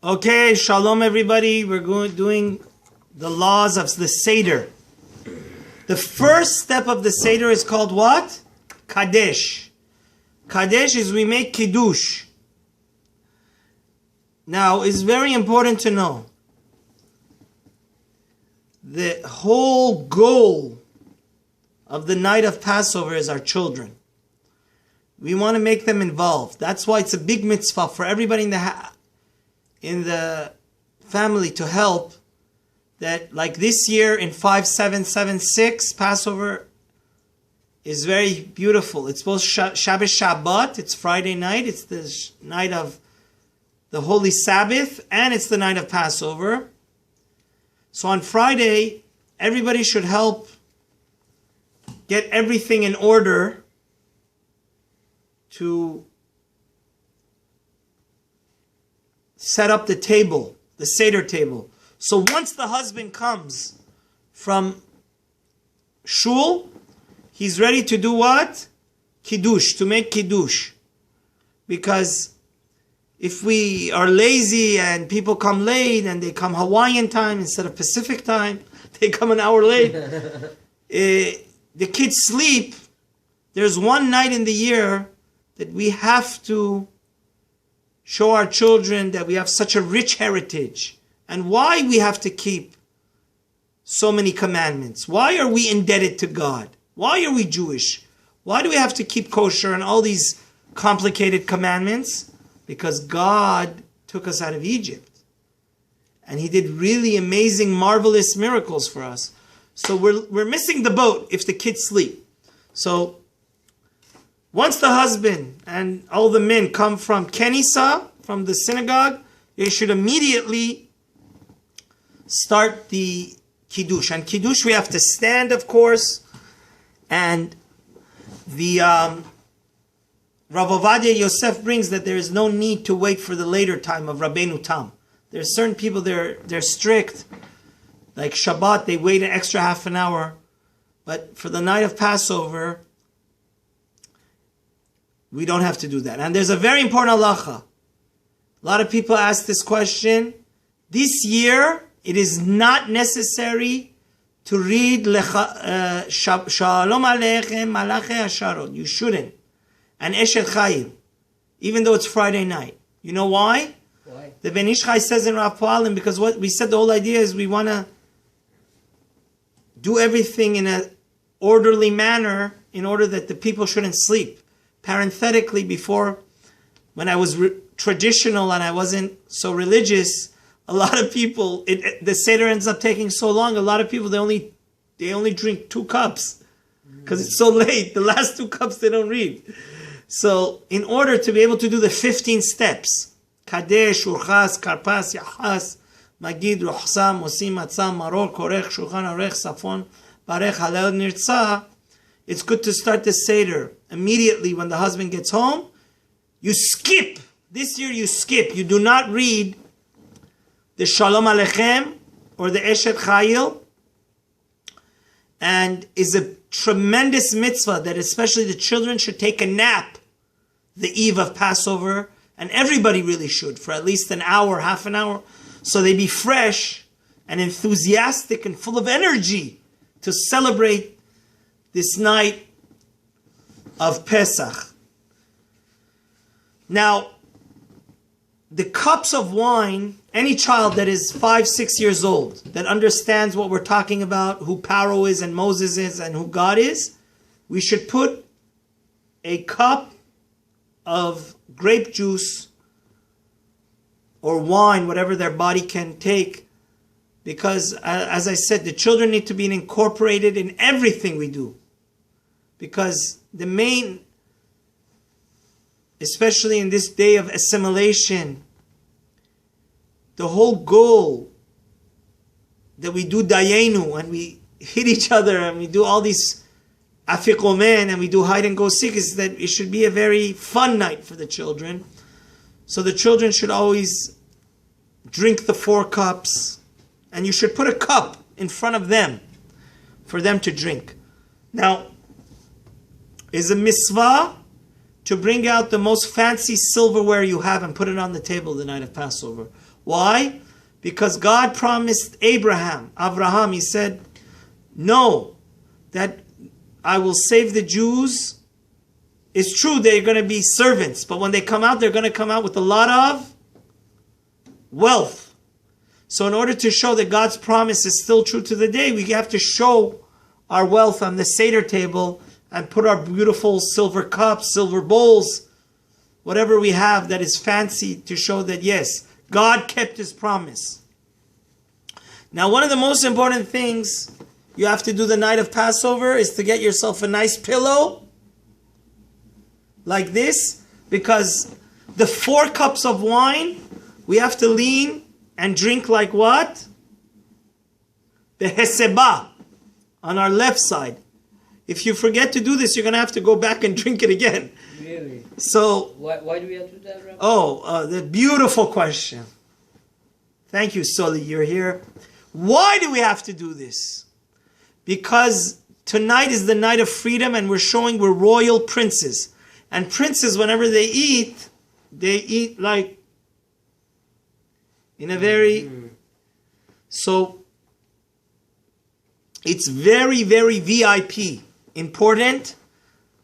Okay, shalom everybody. We're doing the laws of the Seder. The first step of the Seder is called what? Kaddesh. Kaddesh is we make Kiddush. Now, it's very important to know the whole goal of the night of Passover is our children. We want to make them involved. That's why it's a big mitzvah for everybody in the family to help. That, like this year in 5776, Passover is very beautiful. It's both Shabbos Shabbat, it's Friday night, it's the night of the Holy Sabbath, and it's the night of Passover. So on Friday, everybody should help get everything in order to set up the table, the Seder table. So once the husband comes from shul, he's ready to do what? Kiddush, to make Kiddush. Because if we are lazy and people come late and they come Hawaiian time instead of Pacific time, they come an hour late, the kids sleep. There's one night in the year that we have to show our children that we have such a rich heritage and why we have to keep so many commandments. Why are we indebted to God? Why are we Jewish? Why do we have to keep kosher and all these complicated commandments? Because God took us out of Egypt. And He did really amazing, marvelous miracles for us. So we're missing the boat if the kids sleep. So once the husband and all the men come from Kenisa, from the synagogue, they should immediately start the Kiddush. And Kiddush we have to stand, of course. And the Rav Ovadia Yosef brings that there is no need to wait for the later time of Rabbeinu Tam. There are certain people, they're strict. Like Shabbat, they wait an extra half an hour. But for the night of Passover, we don't have to do that. And there's a very important halacha. A lot of people ask this question. This year, it is not necessary to read Shalom Aleichem Malachi Asharot. You shouldn't. And Eshet Chayil, even though it's Friday night. You know why? Why? The Ben Ish Chai says in Rav Poalim, because what we said, the whole idea is we want to do everything in an orderly manner in order that the people shouldn't sleep. Parenthetically, before, when I was traditional and I wasn't so religious, a lot of people, the Seder ends up taking so long, a lot of people, they only drink 2 cups because it's so late. The last 2 cups they don't read. So, in order to be able to do the 15 steps, Kadesh, Urchas, Karpas, Yachas, Magid, Rochsa, Mosim, Matzah, Maror, Korech, Shulchan, Arech, Safon, Barech, Halel, Nirtzah, it's good to start the Seder immediately when the husband gets home. You skip. This year you skip. You do not read the Shalom Aleichem or the Eshet Chayil. And is a tremendous mitzvah that especially the children should take a nap the eve of Passover. And everybody really should for at least an hour, half an hour. So they be fresh and enthusiastic and full of energy to celebrate this night of Pesach. Now, the cups of wine, any child that is 5, 6 years old, that understands what we're talking about, who Paro is and Moses is and who God is, we should put a cup of grape juice or wine, whatever their body can take, because, as I said, the children need to be incorporated in everything we do. Because the main, especially in this day of assimilation, the whole goal that we do dayenu and we hit each other and we do all these afikomen and we do hide and go seek is that it should be a very fun night for the children. So the children should always drink the 4 cups, and you should put a cup in front of them for them to drink. Now, is a mitzvah to bring out the most fancy silverware you have and put it on the table the night of Passover. Why? Because God promised Abraham, he said, no, that I will save the Jews. It's true they're going to be servants, but when they come out, they're going to come out with a lot of wealth. So in order to show that God's promise is still true to the day, we have to show our wealth on the Seder table and put our beautiful silver cups, silver bowls, whatever we have that is fancy, to show that yes, God kept his promise. Now, one of the most important things you have to do the night of Passover is to get yourself a nice pillow like this, because the 4 cups of wine, we have to lean and drink like what? The Heseba on our left side. If you forget to do this, you're going to have to go back and drink it again. Really? So, why do we have to do that, Rabbi? The beautiful question. Thank you, Soli, you're here. Why do we have to do this? Because tonight is the night of freedom, and we're showing we're royal princes. And princes, whenever they eat like in a very... So, it's very, very VIP, important,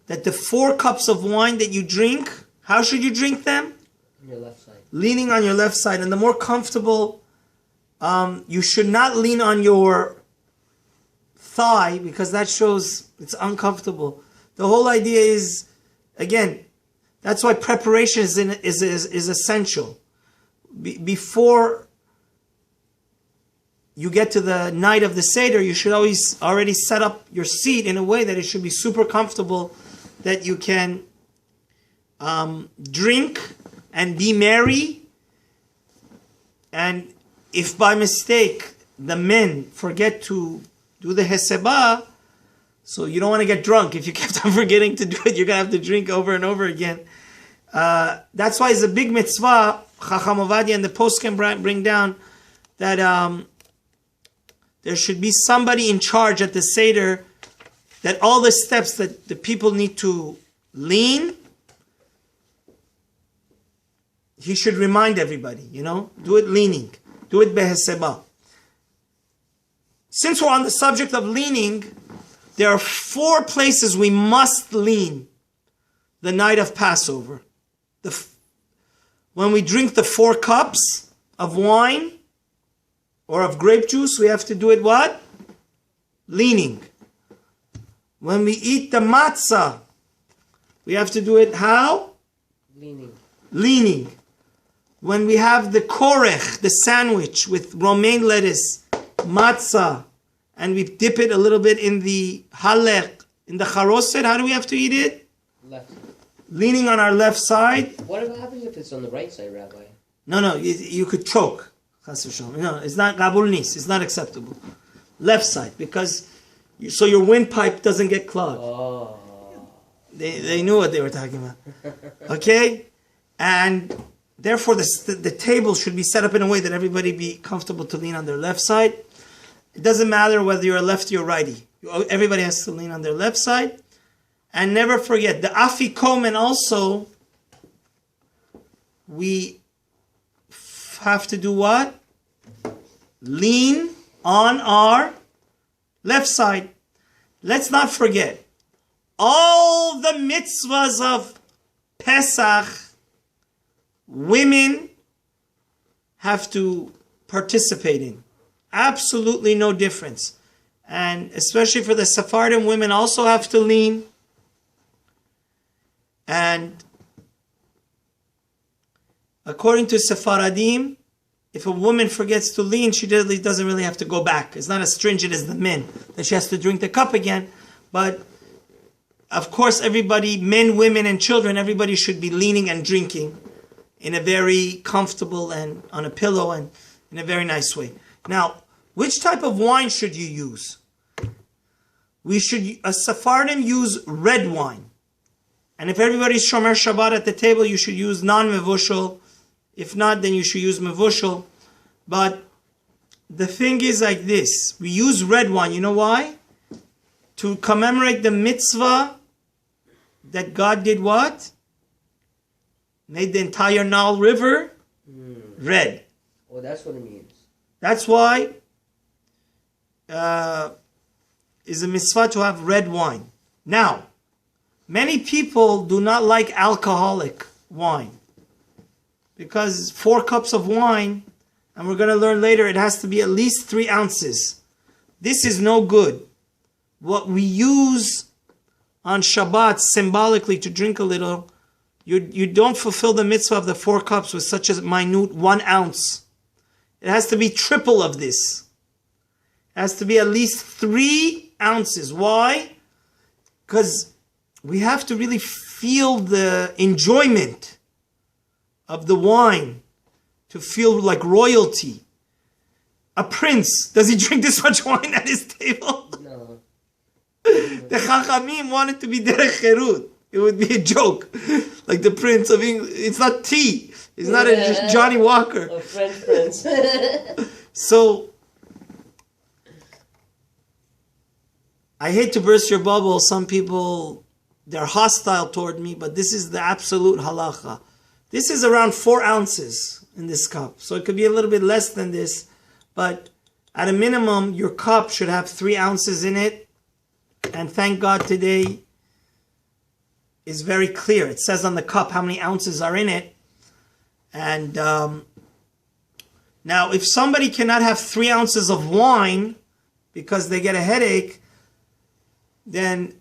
that the 4 cups of wine that you drink, how should you drink them? On your left side. Leaning on your left side. And the more comfortable, you should not lean on your thigh, because that shows it's uncomfortable. The whole idea is, again, that's why preparation is essential. Before you get to the night of the Seder, you should always already set up your seat in a way that it should be super comfortable, that you can drink and be merry. And if by mistake the men forget to do the Heseba, so you don't want to get drunk. If you kept on forgetting to do it, you're going to have to drink over and over again. That's why it's a big mitzvah. Chacham Ovadia and the poskim bring down that there should be somebody in charge at the Seder, that all the steps that the people need to lean, he should remind everybody, do it leaning, do it beheseba. Since we're on the subject of leaning, there are 4 places we must lean the night of Passover. When we drink the 4 cups of wine or of grape juice, we have to do it what? Leaning. When we eat the matzah, we have to do it how? Leaning. When we have the korech, the sandwich with romaine lettuce, matzah, and we dip it a little bit in the halech, in the charoset, how do we have to eat it? Left. Leaning on our left side. What happens if it's on the right side, Rabbi? No, you could choke. No, it's not gabulnis. It's not acceptable. Left side, because so your windpipe doesn't get clogged. Oh. They knew what they were talking about. Okay? And therefore the table should be set up in a way that everybody be comfortable to lean on their left side. It doesn't matter whether you're a lefty or righty. Everybody has to lean on their left side. And never forget, the afikomen also, we have to do what? Lean on our left side. Let's not forget, all the mitzvahs of Pesach, women have to participate in. Absolutely no difference. And especially for the Sephardim, women also have to lean. And according to Sephardim, if a woman forgets to lean, she doesn't really have to go back. It's not as stringent as the men, that she has to drink the cup again. But of course, everybody, men, women, and children, everybody should be leaning and drinking in a very comfortable and on a pillow and in a very nice way. Now, which type of wine should you use? A Sephardim use red wine. And if everybody's Shomer Shabbat at the table, you should use non-mevushal. If not, then you should use mevushal. But the thing is like this. We use red wine. You know why? To commemorate the mitzvah that God did what? Made the entire Nile River red. Oh, that's what it means. That's why is a mitzvah to have red wine. Now, many people do not like alcoholic wine because 4 cups of wine, and we're going to learn later, it has to be at least 3 ounces. This is no good. What we use on Shabbat symbolically to drink a little, you don't fulfill the mitzvah of the 4 cups with such a minute 1 ounce. It has to be triple of this. It has to be at least 3 ounces. Why? Because we have to really feel the enjoyment of the wine to feel like royalty. A prince, does he drink this much wine at his table? No. The Chachamim wanted to be derech cherut. It would be a joke. Like the Prince of England. It's not tea. It's not just Johnny Walker. A French prince. So, I hate to burst your bubble. Some people, they're hostile toward me, but this is the absolute halacha. This is around 4 ounces in this cup. So it could be a little bit less than this, but at a minimum, your cup should have 3 ounces in it. And thank God today is very clear. It says on the cup how many ounces are in it. And now, if somebody cannot have 3 ounces of wine because they get a headache, then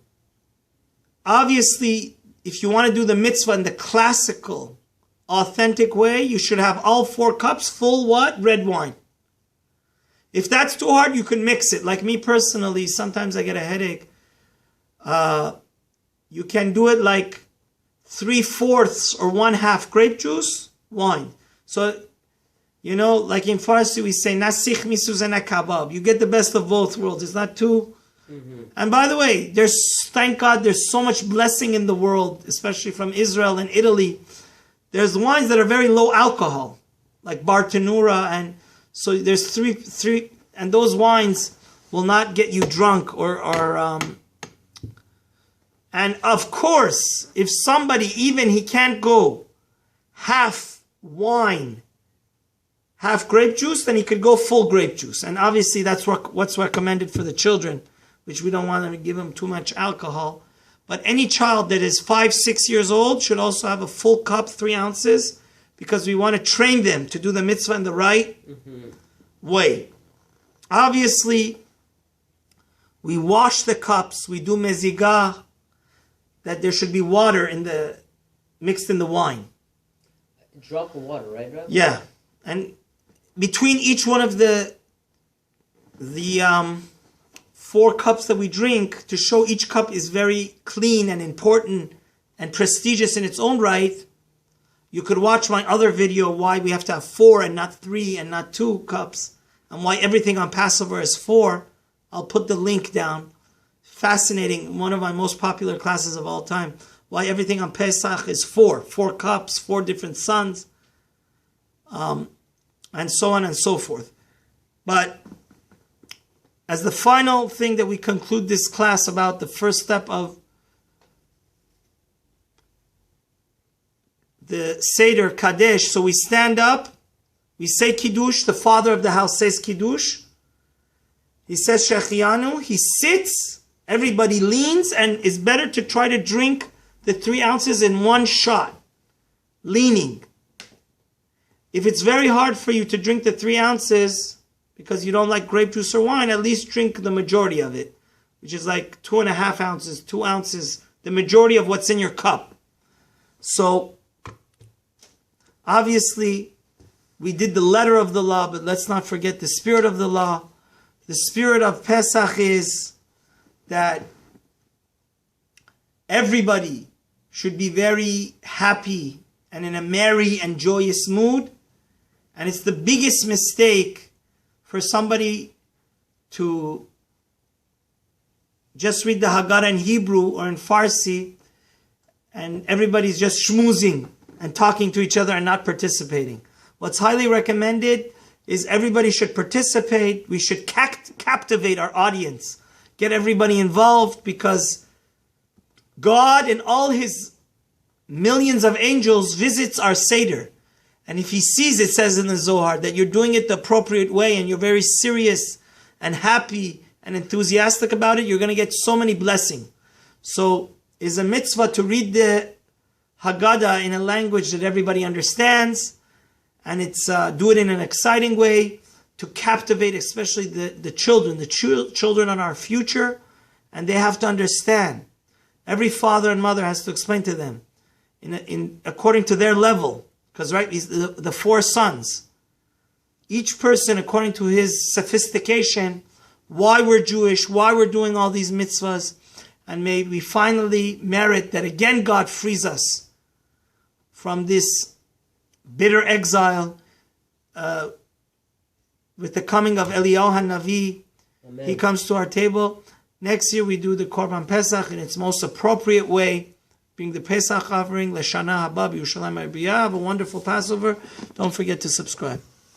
obviously, if you want to do the mitzvah in the classical, authentic way, you should have all 4 cups full what? Red wine. If that's too hard, you can mix it. Like me personally, sometimes I get a headache. You can do it like 3/4 or 1/2 grape juice, wine. So, you know, like in Farsi we say, Nasikh misuzena kabab. You get the best of both worlds. It's not too... And by the way, thank God, there's so much blessing in the world, especially from Israel and Italy. There's wines that are very low alcohol, like Bartenura, and so there's three, and those wines will not get you drunk and of course, if somebody, even he can't go half wine, half grape juice, then he could go full grape juice. And obviously that's what's recommended for the children, which we don't want to give them too much alcohol. But any child that is 5-6 years old should also have a full cup, 3 ounces, because we want to train them to do the mitzvah in the right way. Obviously, we wash the cups, we do mezigah, that there should be water mixed in the wine. A drop of water, right, Rabbi? Yeah. And between each one of the 4 cups that we drink, to show each cup is very clean and important and prestigious in its own right, you could watch my other video, why we have to have 4 and not 3 and not 2 cups, and why everything on Passover is 4. I'll put the link down. Fascinating, one of my most popular classes of all time. Why everything on Pesach is 4 cups, 4 different sons, and so on and so forth. But as the final thing that we conclude this class about, the first step of the Seder Kaddesh, so we stand up, we say Kiddush, the father of the house says Kiddush, he says Shechianu, he sits, everybody leans, and it's better to try to drink the 3 ounces in one shot, leaning. If it's very hard for you to drink the 3 ounces because you don't like grape juice or wine, at least drink the majority of it, which is like 2.5 ounces, 2 ounces, the majority of what's in your cup. So, obviously, we did the letter of the law, but let's not forget the spirit of the law. The spirit of Pesach is that everybody should be very happy and in a merry and joyous mood. And it's the biggest mistake for somebody to just read the Haggadah in Hebrew or in Farsi and everybody's just schmoozing and talking to each other and not participating. What's highly recommended is everybody should participate. We should captivate our audience. Get everybody involved, because God and all his millions of angels visits our Seder. And if he sees, it says in the Zohar, that you're doing it the appropriate way and you're very serious and happy and enthusiastic about it, you're going to get so many blessings. So it's a mitzvah to read the Haggadah in a language that everybody understands, and it's do it in an exciting way to captivate especially the children. The children are our future, and they have to understand. Every father and mother has to explain to them in according to their level. Because, right, the 4 sons, each person according to his sophistication, why we're Jewish, why we're doing all these mitzvahs, and may we finally merit that again God frees us from this bitter exile with the coming of Eliyahu HaNavi. Amen. He comes to our table. Next year we do the Korban Pesach in its most appropriate way, being the Pesach offering, L'Shana Haba B'Yerushalayim Ha'Arbiyah. Have a wonderful Passover. Don't forget to subscribe.